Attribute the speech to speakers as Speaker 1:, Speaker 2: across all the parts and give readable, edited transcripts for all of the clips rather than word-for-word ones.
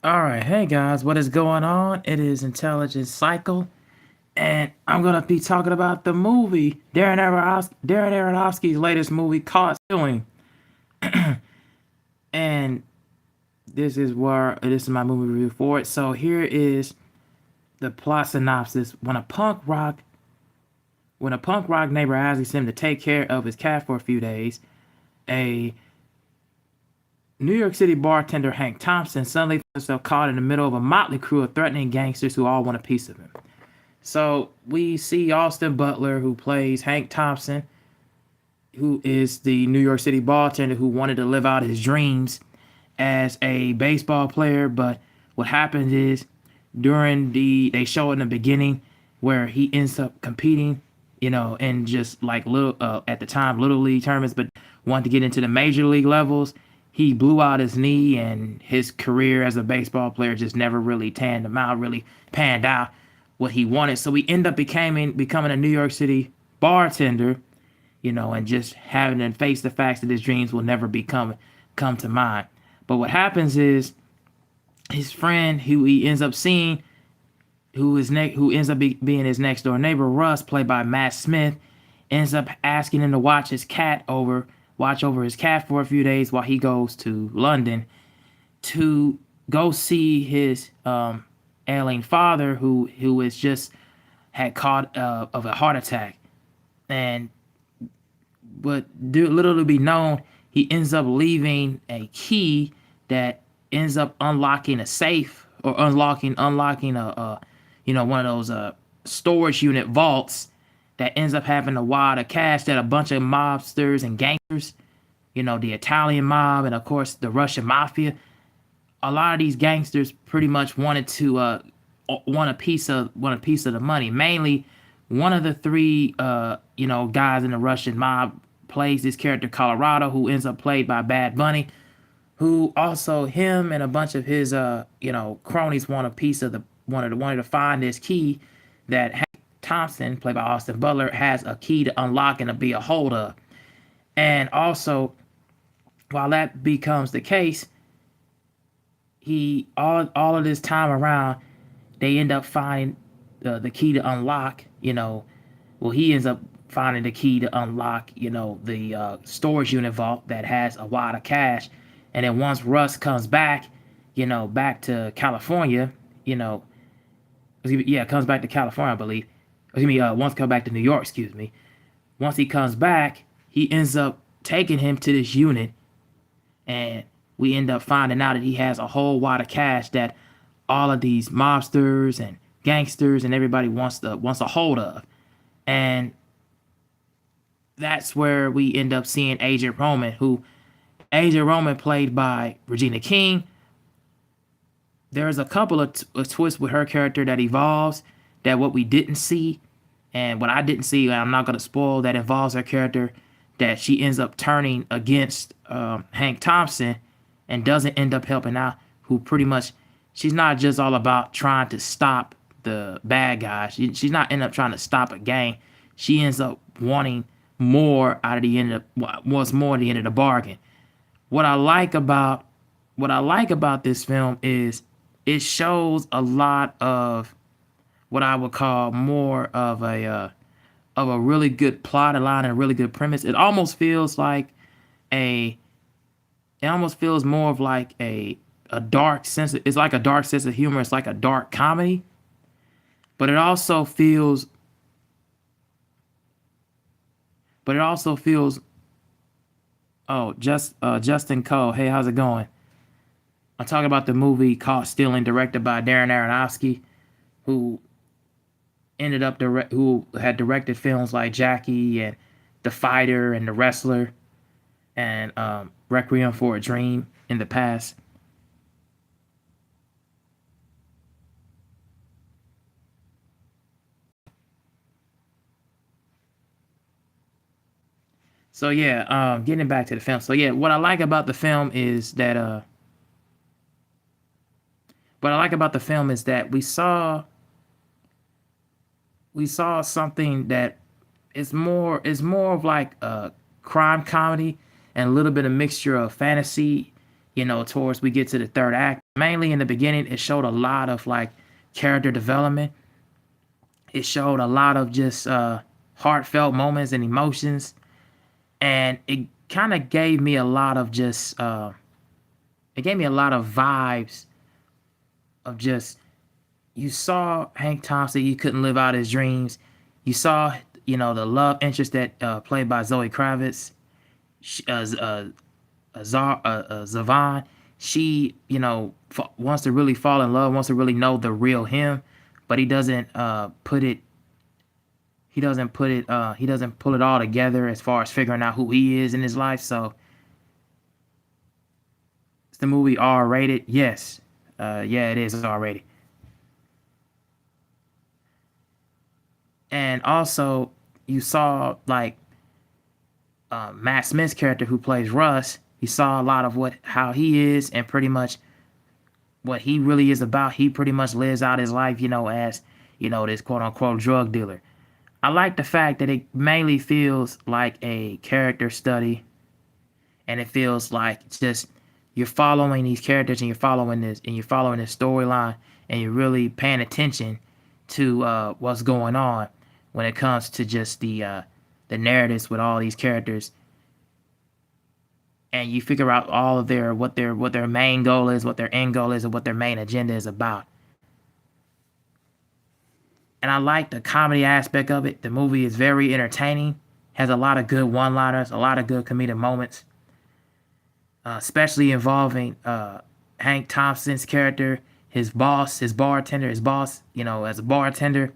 Speaker 1: All right, hey guys, what is going on? It is Intelligence Cycle, and I'm gonna be talking about the movie Darren Aronofsky's latest movie, Caught Stealing. And this is my movie review for it. So here is the plot synopsis: when a punk rock neighbor asks him to take care of his cat for a few days, a New York City bartender Hank Thompson suddenly finds himself caught in the middle of a motley crew of threatening gangsters who all want a piece of him. So we see Austin Butler, who plays Hank Thompson, who is the New York City bartender who wanted to live out his dreams as a baseball player. But what happens is they show in the beginning where he ends up competing, in just like little at the time little league tournaments, but wanted to get into the major league levels. He blew out his knee, and his career as a baseball player just never really really panned out what he wanted. So he ended up becoming a New York City bartender, and just having to face the facts that his dreams will never come to mind. But what happens is his friend, who he ends up seeing, who ends up being his next door neighbor, Russ, played by Matt Smith, ends up asking him to watch over his cat for a few days while he goes to London to go see his ailing father, who is just had caught of a heart attack. And but little to be known, he ends up leaving a key that ends up unlocking a safe, or unlocking one of those storage unit vaults that ends up having a wad of cash that a bunch of mobsters and gangsters, the Italian mob and of course the Russian mafia. A lot of these gangsters pretty much wanted to want a piece of the money. Mainly, one of the three guys in the Russian mob plays this character Colorado, who ends up played by Bad Bunny, who also him and a bunch of his cronies want a piece of the wanted to find this key that Hank Thompson, played by Austin Butler, has a key to unlock and to be a hold of. And also, while that becomes the case, he all of this time around, they end up finding the key to unlock. He ends up finding the key to unlock, the storage unit vault that has a wad of cash. And then once Russ comes back, back to California, comes back to California, I believe. Once comes back to New York, excuse me. Once he comes back, he ends up taking him to this unit, and we end up finding out that he has a whole wad of cash that all of these mobsters and gangsters and everybody wants a hold of. And that's where we end up seeing Agent Roman, played by Regina King. There's a couple of twists with her character that evolves, that what we didn't see, and what I didn't see, and I'm not going to spoil, that involves her character, that she ends up turning against Hank Thompson and doesn't end up helping out, who pretty much, she's not just all about trying to stop the bad guy. She's not end up trying to stop a gang. She ends up wanting more out of the end of what's more at the end of the bargain. What I like about this film is it shows a lot of what I would call more of a really good plot line and a really good premise. It almost feels more of like a dark sense. It's like a dark sense of humor. It's like a dark comedy, but it also feels. Oh, Justin Cole. Hey, how's it going? I'm talking about the movie Caught Stealing, directed by Darren Aronofsky, who who had directed films like Jackie and The Fighter and The Wrestler and Requiem for a Dream in the past. So yeah, getting back to the film. So yeah, what I like about the film is that we saw something that is more of like a crime comedy and a little bit of mixture of fantasy, towards we get to the third act. Mainly in the beginning, it showed a lot of like character development. It showed a lot of just heartfelt moments and emotions, and it kind of gave me a lot of just it gave me a lot of vibes of just, you saw Hank Thompson, he couldn't live out his dreams. You saw, the love interest that played by Zoe Kravitz, she, Zavon. She, wants to really fall in love, wants to really know the real him, but he doesn't put it. He doesn't pull it all together as far as figuring out who he is in his life. So, is the movie R rated? Yes. Yeah, it is R rated. And also, you saw like Matt Smith's character who plays Russ. You saw a lot of how he is, and pretty much what he really is about. He pretty much lives out his life, as this quote unquote drug dealer. I like the fact that it mainly feels like a character study, and it feels like just you're following these characters, and you're following this storyline, and you're really paying attention to what's going on when it comes to just the narratives with all these characters, and you figure out all of their main goal is, what their end goal is, and what their main agenda is about. And I like the comedy aspect of it. The movie is very entertaining, has a lot of good one-liners, a lot of good comedic moments, especially involving Hank Thompson's character, his boss, his bartender, his boss, as a bartender.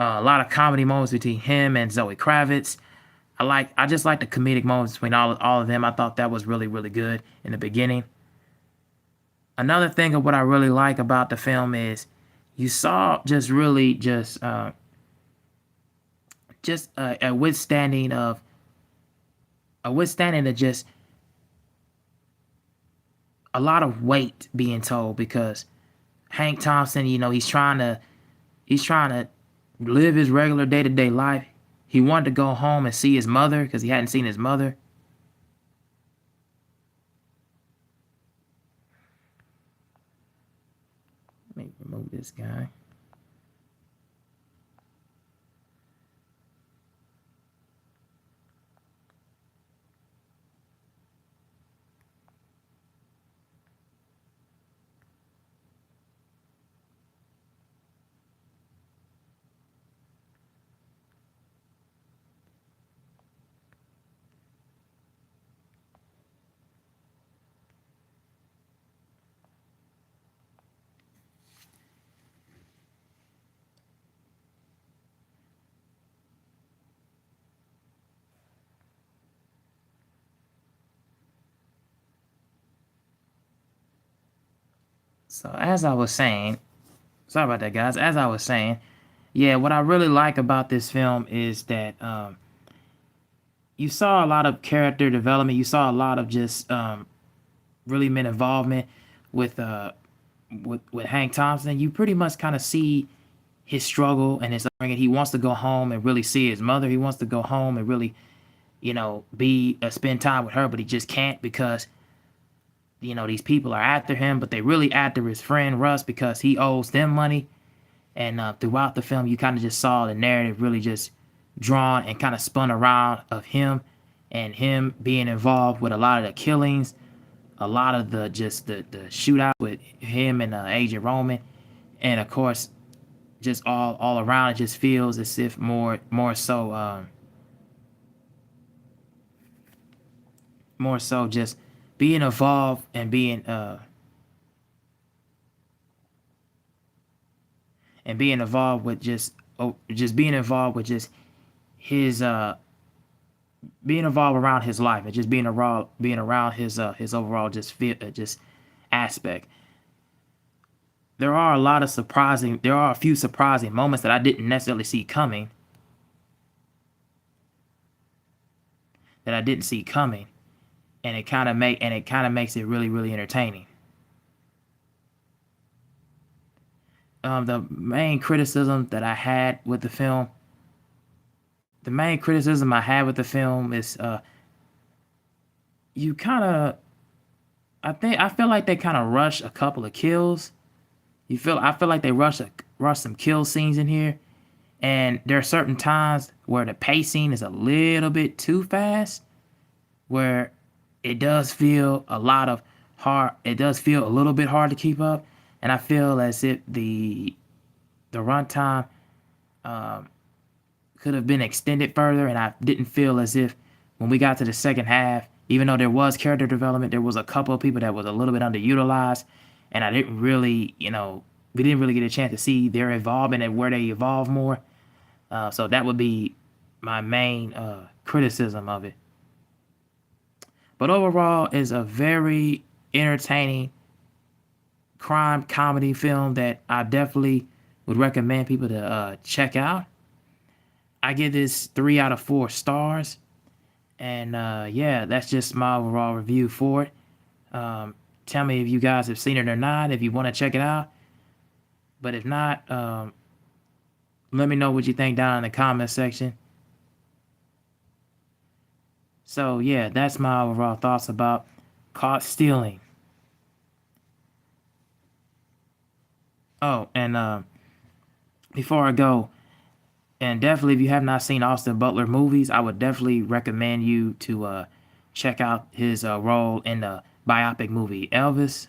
Speaker 1: A lot of comedy moments between him and Zoe Kravitz. I just like the comedic moments between all of them. I thought that was really, really good in the beginning. Another thing of what I really like about the film is you saw just really just a withstanding of just a lot of weight being told, because Hank Thompson, he's trying to live his regular day-to-day life. He wanted to go home and see his mother because he hadn't seen his mother. Let me remove this guy. So as I was saying, sorry about that, guys. As I was saying, yeah, what I really like about this film is that you saw a lot of character development. You saw a lot of just really men involvement with with Hank Thompson. You pretty much kind of see his struggle and his upbringing. He wants to go home and really see his mother. He wants to go home and really, be spend time with her, but he just can't because these people are after him, but they really after his friend Russ because he owes them money. And throughout the film, you kind of just saw the narrative really just drawn and kind of spun around of him, and him being involved with a lot of the killings, a lot of the shootout with him and Agent Roman, and of course, just all around it just feels as if more so just being involved and being involved with just being involved with just his being involved around his life, and just being around his overall just aspect. There are a few surprising moments that I didn't necessarily see coming, and it kind of makes it really, really entertaining. The main criticism that I had with the film, the main criticism I had with the film is you kind of I feel like they kind of rush a couple of kills. I feel like they rush some kill scenes in here, and there are certain times where the pacing is a little bit too fast, where it does feel a lot of hard. It does feel a little bit hard to keep up, and I feel as if the runtime could have been extended further, and I didn't feel as if when we got to the second half, even though there was character development, there was a couple of people that was a little bit underutilized, and I didn't really, we didn't really get a chance to see their involvement and where they evolve more. So that would be my main criticism of it. But overall, it's a very entertaining crime comedy film that I definitely would recommend people to check out. I give this 3 out of 4 stars, and yeah, that's just my overall review for it. Tell me if you guys have seen it or not, if you want to check it out. But if not, let me know what you think down in the comment section. So yeah, that's my overall thoughts about Caught Stealing. Oh, and before I go, and definitely if you have not seen Austin Butler movies, I would definitely recommend you to check out his role in the biopic movie Elvis.